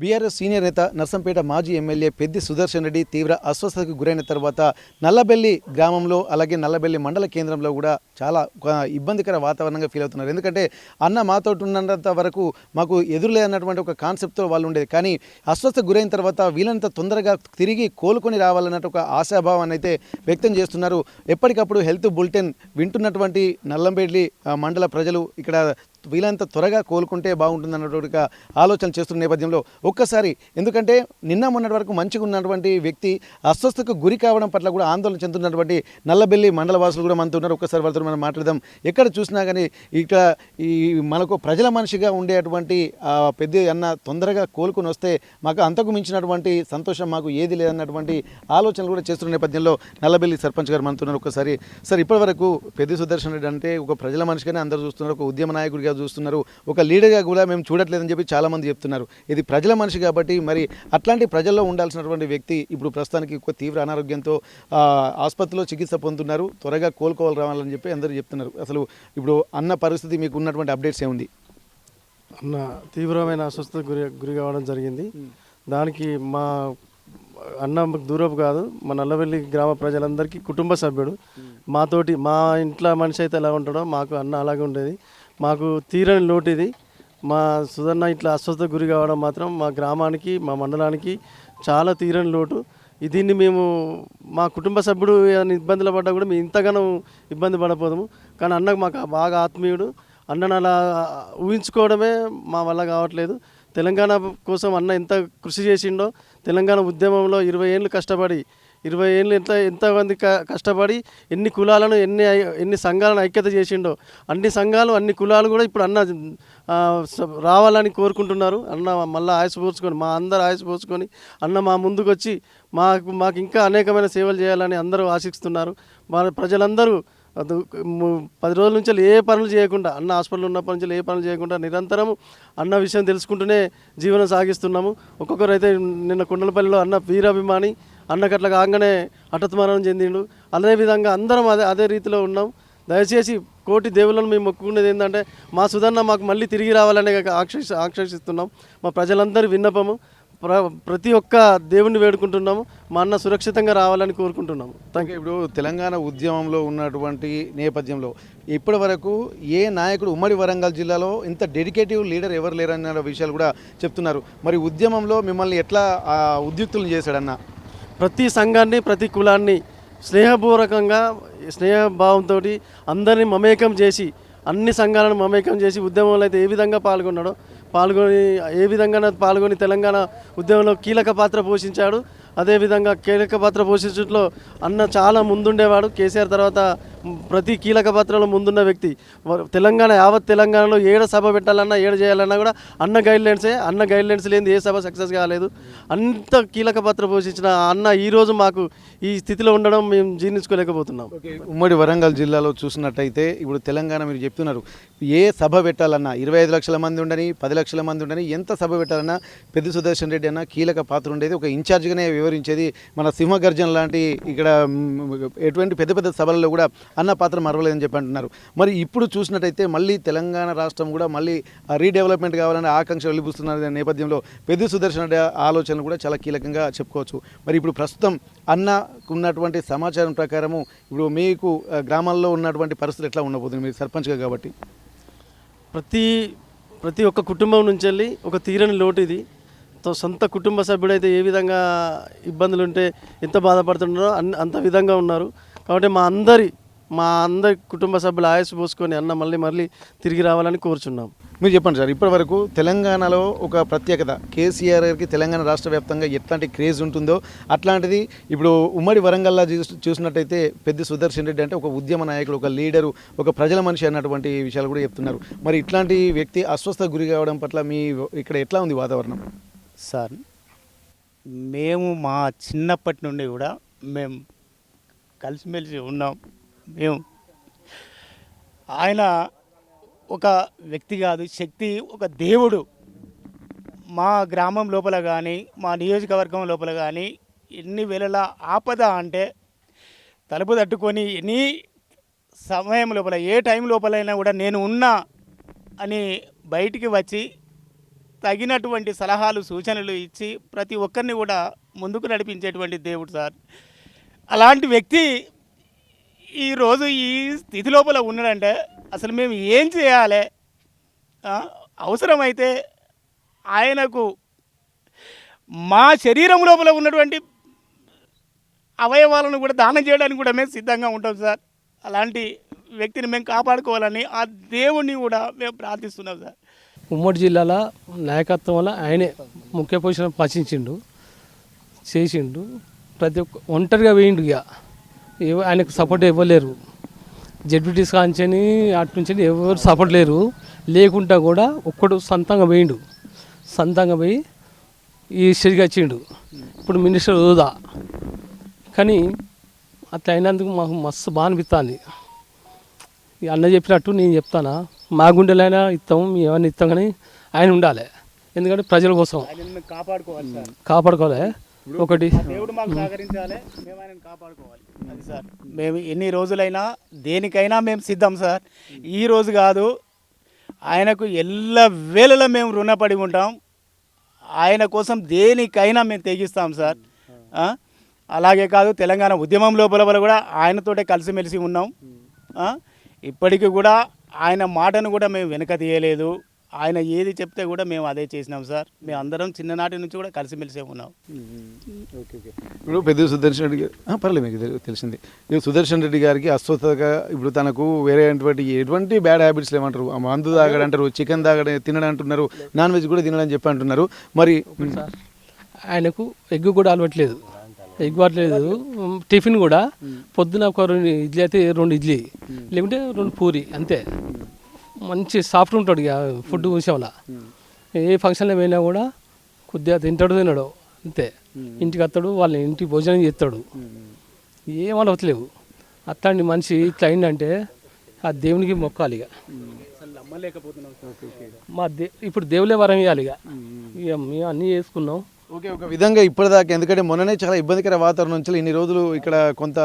BRS senior నేత నర్సంపేట మాజీ MLA Peddi Sudarshan Reddy తీవ్ర అస్వస్థతకు గురైన తర్వాత నల్లబెల్లి గ్రామంలో అలాగే నల్లబెల్లి మండల కేంద్రంలో కూడా చాలా ఇబ్బందికర వాతావరణంగా ఫీల్ అవుతున్నారు. ఎందుకంటే అన్న మాతో ఉన్నంత వరకు మాకు ఎదురులే అన్నటువంటి ఒక కాన్సెప్ట్తో వాళ్ళు ఉండేది. కానీ అస్వస్థతకు గురైన తర్వాత వీళ్ళంత తొందరగా తిరిగి కోలుకొని రావాలన్నట్టు ఒక ఆశాభావాన్ని అయితే వ్యక్తం చేస్తున్నారు. ఎప్పటికప్పుడు హెల్త్ బులెటిన్ వింటున్నటువంటి నల్లంబెల్లి మండల ప్రజలు ఇక్కడ వీళ్ళంత త్వరగా కోలుకుంటే బాగుంటుందన్నటువంటి ఆలోచన చేస్తున్న నేపథ్యంలో ఒక్కసారి ఎందుకంటే నిన్న మొన్నటి వరకు మంచిగా ఉన్నటువంటి వ్యక్తి అస్వస్థతకు గురి కావడం పట్ల కూడా ఆందోళన చెందుతున్నటువంటి నల్లబెల్లి మండల వాసులు కూడా మనతో ఉన్నారు. ఒక్కసారి వాళ్ళతో మనం మాట్లాడదాం. ఎక్కడ చూసినా కానీ ఇక్కడ ఈ మనకు ప్రజల మనిషిగా ఉండేటువంటి పెద్ద అన్న తొందరగా కోలుకొని వస్తే మాకు అంతకు మించినటువంటి సంతోషం మాకు ఏది లేదన్నటువంటి ఆలోచనలు కూడా చేస్తున్న నేపథ్యంలో నల్లబెల్లి సర్పంచ్ గారు మనతో ఉన్నారు. ఒక్కసారి సార్, ఇప్పటివరకు పెద్ది సుదర్శన్ రెడ్డి అంటే ఒక ప్రజల మనిషిగానే అందరూ చూస్తున్నారు, ఒక ఉద్యమ నాయకుడిగా చూస్తున్నారు, ఒక లీడర్గా కూడా మేము చూడట్లేదని చెప్పి చాలామంది చెప్తున్నారు. ఇది ప్రజల మనిషి కాబట్టి మరి అట్లాంటి ప్రజల్లో ఉండాల్సినటువంటి వ్యక్తి ఇప్పుడు ప్రస్తుతానికి ఒక తీవ్ర అనారోగ్యంతో ఆసుపత్రిలో చికిత్స పొందుతున్నారు. త్వరగా కోలుకోవాలి రావాలని చెప్పి అందరూ చెప్తున్నారు. అసలు ఇప్పుడు అన్న పరిస్థితి మీకు ఉన్నటువంటి అప్డేట్స్ ఏముంది? అన్న తీవ్రమైన అస్వస్థతకు గురి కావడం జరిగింది. దానికి మా అన్న దూరపు కాదు, మా నల్లవెల్లి గ్రామ ప్రజలందరికీ కుటుంబ సభ్యుడు. మాతోటి మా ఇంట్లో మనిషి అయితే ఎలా ఉంటాడో మాకు అన్న అలాగే ఉండేది. మాకు తీరని లోటు ఇది. మా సుధన్న ఇట్లా అస్వస్థతకు గురి కావడం మాత్రం మా గ్రామానికి మా మండలానికి చాలా తీరని లోటు. దీన్ని మేము మా కుటుంబ సభ్యుడు ఇబ్బందులు పడ్డా కూడా మేము ఇంతగానో ఇబ్బంది పడపోదాము. కానీ అన్నకు మాకు బాగా ఆత్మీయుడు. అన్నను అలా ఊహించుకోవడమే మా వల్ల కావట్లేదు. తెలంగాణ కోసం అన్న ఎంత కృషి చేసిండో, తెలంగాణ ఉద్యమంలో 20 ఏళ్ళు కష్టపడి 20 ఏళ్ళు ఎంతమంది కష్టపడి ఎన్ని కులాలను ఎన్ని సంఘాలను ఐక్యత చేసిండో అన్ని సంఘాలు అన్ని కులాలు కూడా ఇప్పుడు అన్న రావాలని కోరుకుంటున్నారు. అన్న మళ్ళీ ఆయుష్ పోసుకొని మా అందరు ఆయుష్ పోసుకొని అన్న మా ముందుకు వచ్చి మాకు ఇంకా అనేకమైన సేవలు చేయాలని అందరూ ఆశిస్తున్నారు. మన ప్రజలందరూ 10 రోజుల నుంచి ఏ పనులు చేయకుండా, అన్న హాస్పిటల్ ఉన్నప్పటి నుంచి ఏ పనులు చేయకుండా నిరంతరం అన్న విషయం తెలుసుకుంటూనే జీవనం సాగిస్తున్నాము. ఒక్కొక్కరైతే నిన్న కుండలపల్లిలో అన్న వీరాభిమాని, అన్నకట్ల కాగానే హఠాత్మరణం చెందిండు. అదేవిధంగా అందరం అదే రీతిలో ఉన్నాం. దయచేసి కోటి దేవుళ్ళను మేము మొక్కుకునేది ఏంటంటే మా సుధన్న మాకు మళ్ళీ తిరిగి రావాలనే ఆకాంక్షిస్తున్నాం. మా ప్రజలందరి విన్నపము, ప్రతి ఒక్క దేవుణ్ణి వేడుకుంటున్నాము. మా అన్న సురక్షితంగా రావాలని కోరుకుంటున్నాము. Thank you. ఇప్పుడు తెలంగాణ ఉద్యమంలో ఉన్నటువంటి నేపథ్యంలో ఇప్పటి వరకు ఏ నాయకుడు ఉమ్మడి వరంగల్ జిల్లాలో ఇంత డెడికేటివ్ లీడర్ ఎవరు లేరన్న విషయాలు కూడా చెప్తున్నారు. మరి ఉద్యమంలో మిమ్మల్ని ఎట్లా ఉద్యుక్తులను చేశాడన్న? ప్రతి సంఘాన్ని ప్రతి కులాన్ని స్నేహపూర్వకంగా స్నేహభావంతో అందరినీ మమేకం చేసి, అన్ని సంఘాలను మమేకం చేసి ఉద్యమంలో అయితే ఏ విధంగా పాల్గొని తెలంగాణ ఉద్యమంలో కీలక పాత్ర పోషించాడు. అదేవిధంగా కీలక పాత్ర పోషించడంలో అన్న చాలా ముందుండేవాడు. కేసీఆర్ తర్వాత ప్రతి కీలక పాత్రలో ముందున్న వ్యక్తి. యావత్ తెలంగాణలో ఏడ సభ పెట్టాలన్నా ఏడ చేయాలన్నా కూడా అన్న గైడ్లైన్స్ లేని ఏ సభ సక్సెస్ కాలేదు. అంత కీలక పాత్ర పోషించిన అన్న ఈరోజు మాకు ఈ స్థితిలో ఉండడం మేము జీర్ణించుకోలేకపోతున్నాం. ఉమ్మడి వరంగల్ జిల్లాలో చూసినట్టయితే ఇప్పుడు తెలంగాణ మీరు చెప్తున్నారు, ఏ సభ పెట్టాలన్నా 25 లక్షల మంది ఉండని 10 లక్షల మంది ఉండని ఎంత సభ పెట్టాలన్నా పెద్ది సుదర్శన్ రెడ్డి అన్న కీలక పాత్ర ఉండేది. ఒక ఇన్ఛార్జ్గానే వివరించేది. మన సింహగర్జన లాంటి ఇక్కడ ఎటువంటి పెద్ద పెద్ద సభలలో కూడా అన్న పాత్ర మరవలేదని చెప్పి అంటున్నారు. మరి ఇప్పుడు చూసినట్టయితే మళ్ళీ తెలంగాణ రాష్ట్రం కూడా మళ్ళీ రీడెవలప్మెంట్ కావాలని ఆకాంక్ష వెలిబుస్తున్న నేపథ్యంలో పెద్ది సుదర్శన్ రెడ్డి ఆలోచనలు కూడా చాలా కీలకంగా చెప్పుకోవచ్చు. మరి ఇప్పుడు ప్రస్తుతం అన్నకు ఉన్నటువంటి సమాచారం ప్రకారము ఇప్పుడు మీకు గ్రామాల్లో ఉన్నటువంటి పరిస్థితులు ఎట్లా ఉండబోతుంది మీరు సర్పంచ్గా కాబట్టి? ప్రతి ఒక్క కుటుంబం నుంచి వెళ్ళి ఒక తీరని లోటు ఇది. సొంత కుటుంబ సభ్యుడైతే ఏ విధంగా ఇబ్బందులు ఉంటే ఎంత బాధపడుతున్నారో అంత విధంగా ఉన్నారు. కాబట్టి మా అందరి కుటుంబ సభ్యులు ఆయుష్ పోసుకొని అన్న మళ్ళీ తిరిగి రావాలని కోరుచున్నాం. మీరు చెప్పండి సార్, ఇప్పటి వరకు తెలంగాణలో ఒక ప్రత్యేకత కేసీఆర్ గారికి తెలంగాణ రాష్ట్ర వ్యాప్తంగా ఎట్లాంటి క్రేజ్ ఉంటుందో అట్లాంటిది ఇప్పుడు ఉమ్మడి వరంగల్లా చూసినట్టయితే పెద్ది సుదర్శన్ రెడ్డి అంటే ఒక ఉద్యమ నాయకుడు, ఒక లీడరు, ఒక ప్రజల మనిషి అన్నటువంటి విషయాలు కూడా చెప్తున్నారు. మరి ఇట్లాంటి వ్యక్తి అస్వస్థ గురి కావడం పట్ల మీ ఇక్కడ ఎట్లా ఉంది వాతావరణం? సార్, మేము మా చిన్నప్పటి నుండి కూడా మేము కలిసిమెలిసి ఉన్నాం. ఆయన ఒక వ్యక్తి కాదు, శక్తి, ఒక దేవుడు. మా గ్రామం లోపల కానీ మా నియోజకవర్గం లోపల కానీ ఎన్ని వేళలా ఆపద అంటే తలుపు తట్టుకొని ఎనీ సమయం లోపల ఏ టైం లోపలైనా కూడా నేను ఉన్నా అని బయటికి వచ్చి తగినటువంటి సలహాలు సూచనలు ఇచ్చి ప్రతి ఒక్కరిని కూడా ముందుకు నడిపించేటువంటి దేవుడు సార్. అలాంటి వ్యక్తి ఈరోజు ఈ స్థితి లోపల ఉన్నాడంటే అసలు మేము ఏం చేయాలి? అవసరమైతే ఆయనకు మా శరీరం లోపల ఉన్నటువంటి అవయవాలను కూడా దానం చేయడానికి కూడా మేము సిద్ధంగా ఉంటాం సార్. అలాంటి వ్యక్తిని మేము కాపాడుకోవాలని ఆ దేవుణ్ణి కూడా మేము ప్రార్థిస్తున్నాం సార్. ఉమ్మడి జిల్లాలో నాయకత్వం వల్ల ఆయనే ముఖ్య పొజిషన్ పచించిండు, చేసిండు. ప్రతి ఒక్క ఒంటరిగా వేయండు. ఇక ఆయనకు సపోర్ట్ ఇవ్వలేరు. జడ్పీటీస్ కాంచని అటు నుంచి ఎవరు సపోర్ట్ లేరు. లేకుండా కూడా ఒక్కడు సొంతంగా వేయండు. సొంతంగా పోయి ఈ స్టేజ్కి వచ్చిండు. ఇప్పుడు మినిస్టర్ హోదా. కానీ అట్లా అయినందుకు మాకు మస్తు బాగా అనిపిస్తుంది. అన్న చెప్పినట్టు నేను చెప్తానా, మా గుండెలైనా ఇస్తాం, మేము ఏమైనా ఇస్తాం, కానీ ఆయన ఉండాలి. ఎందుకంటే ప్రజల కోసం కాపాడుకోవాలి సార్. కాపాడుకోవాలి. ఒకటి దేవుడు మాకు సహకరించాలి, మేము ఆయనను కాపాడుకోవాలి. అది సార్, మేము ఎన్ని రోజులైనా దేనికైనా మేము సిద్ధం సార్. ఈ రోజు కాదు, ఆయనకు ఎల్ల వేళలా మేము రుణపడి ఉంటాం. ఆయన కోసం దేనికైనా మేము తెగిస్తాం సార్. అలాగే కాదు, తెలంగాణ ఉద్యమం లోపల కూడా ఆయనతోటే కలిసిమెలిసి ఉన్నాం. ఇప్పటికీ కూడా ఆయన మాటను కూడా మేము వెనక తీయలేదు. ఆయన ఏది చెప్తే కూడా మేము అదే చేసినాం సార్. మేము అందరం చిన్ననాటి నుంచి కూడా కలిసిమెలిసే ఉన్నాం. Okay okay. ఇప్పుడు పెద్ద సుదర్శన్ రెడ్డి గారు పర్లేదు, మీకు తెలిసింది. ఇప్పుడు సుదర్శన్ రెడ్డి గారికి అస్వస్థతగా ఇప్పుడు తనకు వేరే ఎటువంటి బ్యాడ్ హ్యాబిట్స్ ఏమంటారు, మందు తాగడం అంటారు, చికెన్ తాగడం తినడం అంటున్నారు, నాన్ వెజ్ కూడా తినడం చెప్పి అంటున్నారు. మరి ఆయనకు ఎగ్ కూడా అలవట్లేదు. ఎగ్ పట్టలేదు. టిఫిన్ కూడా పొద్దున ఒక 2 ఇడ్లీ అయితే 2 ఇడ్లీ, లేకుంటే 2 పూరి అంతే. మంచి సాఫ్ట్ ఉంటాడు ఇక ఫుడ్ విషయంలో. ఏ ఫంక్షన్లో పోయినా కూడా కొద్దిగా తినడు అంతే. ఇంటికి వస్తాడు, వాళ్ళ ఇంటికి భోజనం చేస్తాడు. ఏం అలవట్లేవు. అట్లాంటి మనిషి ఇట్లా అయిందంటే ఆ దేవునికి మొక్కాలి. ఇక ఇప్పుడు దేవులే వరం ఇవ్వాలి. ఇక మేము అన్నీ చేసుకున్నాం. ఓకే, ఒక విధంగా ఇప్పటిదాకా, ఎందుకంటే మొన్ననే చాలా ఇబ్బందికర వాతావరణం నుంచి ఇన్ని రోజులు ఇక్కడ కొంత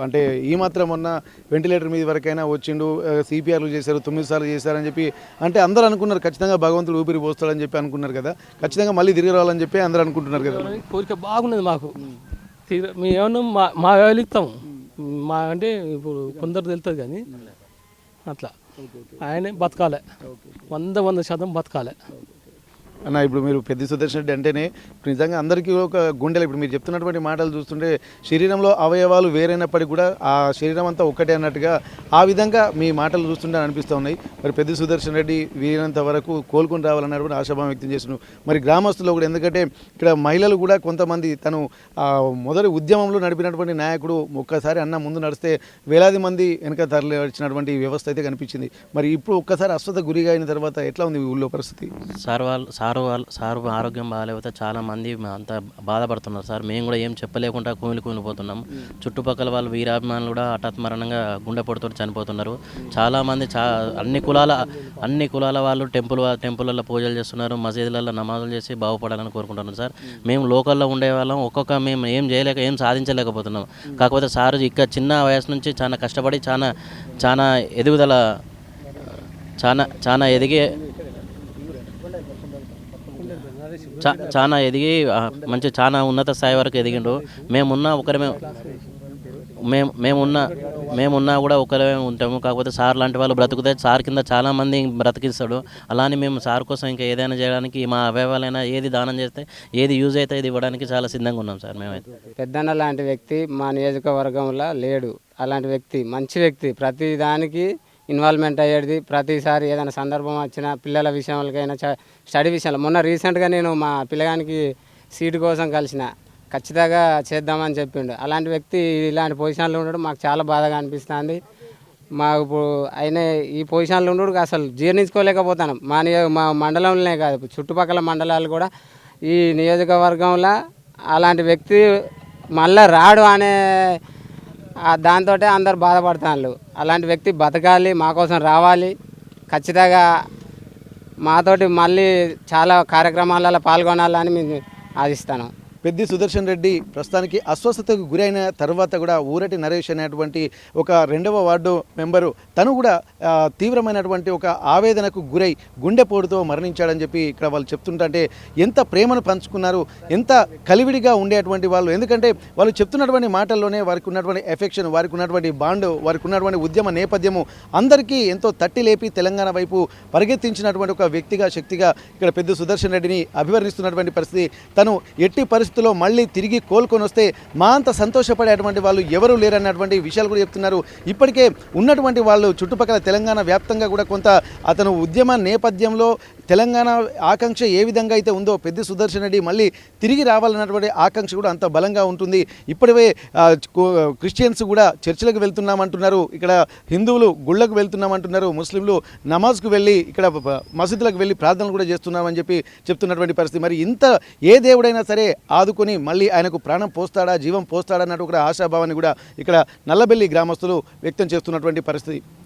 అంటే ఈ మాత్రం మొన్న వెంటిలేటర్ మీద వరకైనా వచ్చిండు, సిపిఆర్లు చేశారు, 9 సార్లు చేశారని చెప్పి అంటే అందరూ అనుకున్నారు ఖచ్చితంగా భగవంతుడు ఊపిరి పోస్తాడని చెప్పి అనుకున్నారు కదా, ఖచ్చితంగా మళ్ళీ తిరిగి రావాలని చెప్పి అందరూ అనుకుంటున్నారు కదా. కోరిక బాగున్నది మాకు. మేము ఏమన్నా మా వెళ్తాం, మా అంటే ఇప్పుడు కొందరు తెలుస్తుంది కానీ అట్లా ఆయనే బతకాలి, 100% బతకాలి అన్న. ఇప్పుడు మీరు పెద్ద సుదర్శన్ రెడ్డి అంటేనే నిజంగా అందరికీ ఒక గుండెలు. ఇప్పుడు మీరు చెప్తున్నటువంటి మాటలు చూస్తుంటే శరీరంలో అవయవాలు వేరైనప్పటికీ కూడా ఆ శరీరం అంతా ఒక్కటే అన్నట్టుగా ఆ విధంగా మీ మాటలు చూస్తుంటే అనిపిస్తూ ఉన్నాయి. మరి పెద్ద సుదర్శన్ రెడ్డి వీరినంత వరకు కోలుకొని రావాలన్నటువంటి ఆశాభావం వ్యక్తం చేస్తున్నాను. మరి గ్రామస్తులు కూడా, ఎందుకంటే ఇక్కడ మహిళలు కూడా కొంతమంది తను మొదటి ఉద్యమంలో నడిపినటువంటి నాయకుడు ఒక్కసారి అన్న ముందు నడిస్తే వేలాది మంది వెనక తరలి వచ్చినటువంటి వ్యవస్థ అయితే కనిపించింది. మరి ఇప్పుడు ఒక్కసారి అస్వస్థ గురిగా అయిన తర్వాత ఎట్లా ఉంది ఊళ్ళో పరిస్థితి? సారు ఆరోగ్యం బాగాలేకపోతే చాలామంది అంతా బాధపడుతున్నారు సార్. మేము కూడా ఏం చెప్పలేకుండా కూలిపోతున్నాం. చుట్టుపక్కల వాళ్ళు వీరాభిమానులు కూడా హఠాత్ మరణంగా గుండెపోటుతో చనిపోతున్నారు. చాలామంది అన్ని కులాల వాళ్ళు టెంపుల్లో పూజలు చేస్తున్నారు, మసీదులలో నమాజులు చేసి బాగుపడాలని కోరుకుంటున్నారు సార్. మేము లోకల్లో ఉండే వాళ్ళం, మేము ఏం సాధించలేకపోతున్నాం. కాకపోతే సారు ఇక్కడ చిన్న వయసు నుంచి చాలా కష్టపడి చాలా ఎదుగుదల చాలా ఎదిగి మంచి చాలా ఉన్నత స్థాయి వరకు ఎదిగిండు. మేమున్నా కూడా ఒకరే ఉంటాము. కాకపోతే సార్ లాంటి వాళ్ళు బ్రతుకుతే సార్ కింద చాలామంది బ్రతికిస్తాడు. అలానే మేము సార్ కోసం ఇంకా ఏదైనా చేయడానికి, మా అవయవాలైనా ఏది దానం చేస్తే ఏది యూజ్ అయితే ఇది ఇవ్వడానికి చాలా సిద్ధంగా ఉన్నాం సార్. మేమైతే పెద్దన్న లాంటి వ్యక్తి మా నియోజకవర్గంలో లేడు. అలాంటి వ్యక్తి మంచి వ్యక్తి, ప్రతి దానికి ఇన్వాల్వ్మెంట్ అయ్యేది. ప్రతిసారి ఏదైనా సందర్భం వచ్చినా పిల్లల విషయాలకైనా స్టడీ విషయంలో, మొన్న రీసెంట్గా నేను మా పిల్లగానికి సీటు కోసం కలిసిన, ఖచ్చితంగా చేద్దామని చెప్పిండు. అలాంటి వ్యక్తి ఇలాంటి పొజిషన్లో ఉండడం మాకు చాలా బాధగా అనిపిస్తుంది. మాకు ఇప్పుడు ఆయన ఈ పొజిషన్లో ఉండడు అసలు జీర్ణించుకోలేకపోతాను. మా మండలంలోనే కాదు, చుట్టుపక్కల మండలాలు కూడా ఈ నియోజకవర్గంలో అలాంటి వ్యక్తి మళ్ళీ రాడు అనే దాంతో అందరు బాధపడుతున్నారు. అలాంటి వ్యక్తి బతకాలి, మా కోసం రావాలి, ఖచ్చితంగా మాతోటి మళ్ళీ చాలా కార్యక్రమాలలో పాల్గొనాలని మేము ఆశిస్తాను. పెద్ది సుదర్శన్ రెడ్డి ప్రస్తుతానికి అస్వస్థతకు గురైన తర్వాత కూడా ఊరటి నరేష్ అనేటువంటి ఒక 2వ వార్డు మెంబరు తను కూడా తీవ్రమైనటువంటి ఒక ఆవేదనకు గురై గుండెపోటుతో మరణించాడని చెప్పి ఇక్కడ వాళ్ళు చెప్తుంటే ఎంత ప్రేమను పంచుకున్నారు, ఎంత కలివిడిగా ఉండేటువంటి వాళ్ళు. ఎందుకంటే వాళ్ళు చెప్తున్నటువంటి మాటల్లోనే వారికి ఉన్నటువంటి ఎఫెక్షన్, వారికి ఉన్నటువంటి బాండ్, వారికి ఉన్నటువంటి ఉద్యమ నేపథ్యము అందరికీ ఎంతో తట్టి లేపి తెలంగాణ వైపు పరిగెత్తించినటువంటి ఒక వ్యక్తిగా, శక్తిగా ఇక్కడ పెద్ది సుదర్శన్ రెడ్డిని అభివర్ణిస్తున్నటువంటి పరిస్థితి. తను ఎట్టి పరిస్థితుల్లో మళ్ళీ తిరిగి కోలుకొని వస్తే మా అంత సంతోషపడేటువంటి వాళ్ళు ఎవరూ లేరన్నటువంటి విషయాలు కూడా చెప్తున్నారు. ఇప్పటికే ఉన్నటువంటి వాళ్ళు చుట్టుపక్కల తెలంగాణ వ్యాప్తంగా కూడా కొంత అతను ఉద్యమ నేపథ్యంలో తెలంగాణ ఆకాంక్ష ఏ విధంగా అయితే ఉందో పెద్ది సుదర్శన్ రెడ్డి మళ్ళీ తిరిగి రావాలన్నటువంటి ఆకాంక్ష కూడా అంత బలంగా ఉంటుంది. ఇప్పటివే క్రిస్టియన్స్ కూడా చర్చిలకు వెళ్తున్నామంటున్నారు, ఇక్కడ హిందువులు గుళ్ళకు వెళ్తున్నామంటున్నారు, ముస్లింలు నమాజ్కు వెళ్ళి ఇక్కడ మసీదులకు వెళ్ళి ప్రార్థనలు కూడా చేస్తున్నామని చెప్పి చెప్తున్నటువంటి పరిస్థితి. మరి ఇంత ఏ దేవుడైనా సరే ఆదుకొని మళ్ళీ ఆయనకు ప్రాణం పోస్తాడా, జీవం పోస్తాడా అన్నట్టు కూడా ఆశాభావాన్ని కూడా ఇక్కడ నల్లబెల్లి గ్రామస్తులు వ్యక్తం చేస్తున్నటువంటి పరిస్థితి.